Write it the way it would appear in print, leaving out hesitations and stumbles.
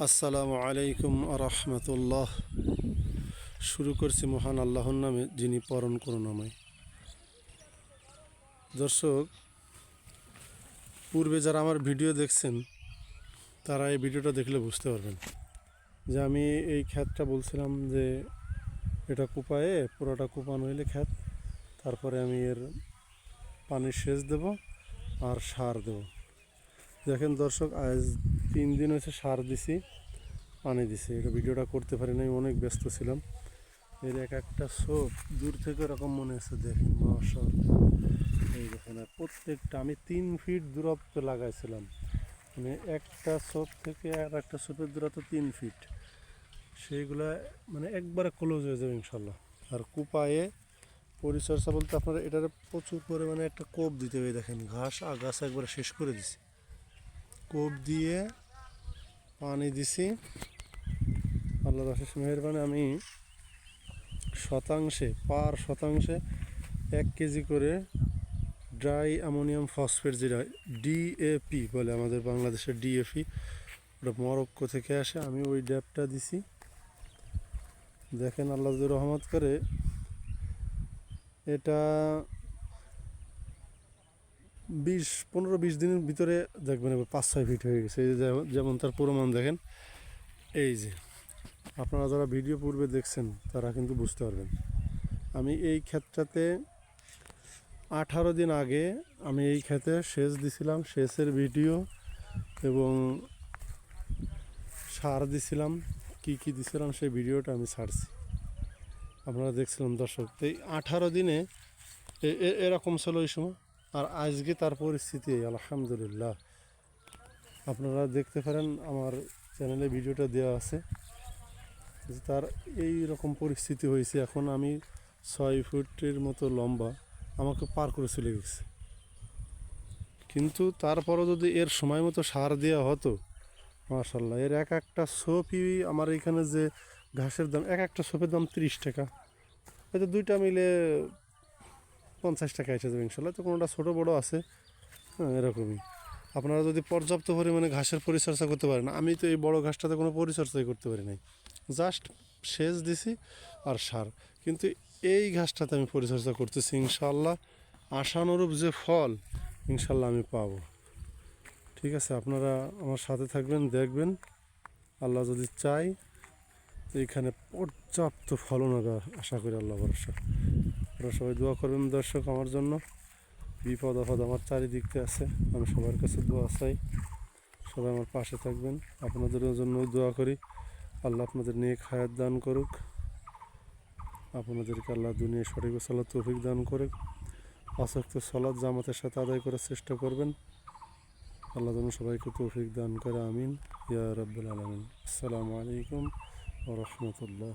আসসালামু আলাইকুম আরহামতুল্লাহ। শুরু করছি মহান আল্লাহর নামে, যিনি পরম করুণাময়। দর্শক, পূর্বে যারা আমার ভিডিও দেখছেন তারা এই ভিডিওটা দেখলে বুঝতে পারবেন যে আমি এই ক্ষেতটা বলছিলাম যে এটা কুপায়ে পুরোটা কুপানো হইলে ক্ষেত, তারপরে আমি এর পানির সেচ দেব আর সার দেব। দেখেন দর্শক, আজ 3 দিন হয়েছে সার দিছি, পানি দিছি। এটা ভিডিওটা করতে পারি নাই, অনেক ব্যস্ত ছিলাম। এর এক একটা সোপ দূর থেকে এরকম মনে হচ্ছে, দেখেন মাশাআল্লাহ। এই দেখেন, আর প্রত্যেকটা আমি 3 ফিট দূরত্ব লাগাইছিলাম, মানে একটা সোপ থেকে আর একটা সোপের দূরত্ব 3 ফিট। সেইগুলা মানে একবারে ক্লোজ হয়ে যাবে ইনশাল্লাহ। আর কুপায়ে পরিচর্যা বলতে আপনারা এটার প্রচুর পরিমাণে একটা কোপ দিতে হবে। দেখেন ঘাস আগাছা একবারে শেষ করে দিছি, কোপ দিয়ে পানি দিছি। আল্লাহর অশেষ মেহেরবানি, আমি শতাংশে 1 কেজি করে ড্রাই অ্যামোনিয়াম ফসফেট, যেটা ডিএপি বলে আমাদের বাংলাদেশের ডিএপি, ওটা মরক্কো থেকে আসে, আমি ওই ড্যাপটা দিছি। দেখেন আল্লাহ যদি রহমত করে, এটা 15-20 দিনের ভিতরে দেখবেন 5-6 ফিট হয়ে গেছে। এই যেমন তার প্রমাণ দেখেন, এই যে আপনারা যারা ভিডিও পূর্বে দেখছেন তারা কিন্তু বুঝতে পারবেন। আমি এই ক্ষেতটাতে 18 দিন আগে আমি এই ক্ষেতে সেচ দিছিলাম, সেচের ভিডিও এবং সার দিছিলাম, কি দিছিলাম সেই ভিডিওটা আমি ছাড়ছি, আপনারা দেখছিলাম দর্শক। এই 18 দিনে এরকম ছিল ওই সময়, আর আজকে তার পরিস্থিতি আলহামদুলিল্লাহ। আপনারা দেখতে পারেন, আমার চ্যানেলে ভিডিওটা দেওয়া আছে, তার এই রকম পরিস্থিতি হয়েছে। এখন আমি 6 ফুটের মতো লম্বা, আমাকে পার করে চলে গেছে। কিন্তু তারপরও যদি এর সময় মতো সার দেওয়া হতো, মাশাল্লাহ, এর এক একটা সোপই আমার এখানে যে ঘাসের দাম, এক একটা সোপের দাম 30 টাকা, হয়তো দুইটা মিলে 50 টাকা এসে যাবে ইনশাল্লাহ। তো কোনোটা ছোটো বড়ো আছে, হ্যাঁ, এরকমই। আপনারা যদি পর্যাপ্ত পরিমাণে ঘাসের পরিচর্যা করতে পারেন, আমি তো এই বড় ঘাসটাতে কোনো পরিচর্যাই করতে পারি নাই, জাস্ট সেচ দিছি আর সার। কিন্তু এই ঘাসটাতে আমি পরিচর্যা করতেছি, ইনশাল্লাহ আশানুরূপ যে ফল ইনশাল্লাহ আমি পাবো। ঠিক আছে, আপনারা আমার সাথে থাকবেন, দেখবেন। আল্লাহ যদি চাই এইখানে পর্যাপ্ত ফলন হবে, আশা করি আল্লাহ ভরসা। আপনারা সবাই দোয়া করবেন দর্শক আমার জন্য। বিপদ আপদ আমার চারিদিকে আছে, আমি সবার কাছে দোয়া চাই, সবাই আমার পাশে থাকবেন। আপনাদের জন্য দোয়া করি, আল্লাহ আপনাদের নেক হায়াত দান করুক, আপনাদেরকে আল্লাহ দুনিয়া সঠিক সালাত তৌফিক দান করুক। 5 ওয়াক্ত সালাত জামাতের সাথে আদায় করার চেষ্টা করবেন। আল্লাহ যেন সবাইকে তৌফিক দান করে, আমিন ইয়া রাব্বুল আলামিন। আসসালামু আলাইকুম ওয়া রাহমাতুল্লাহ।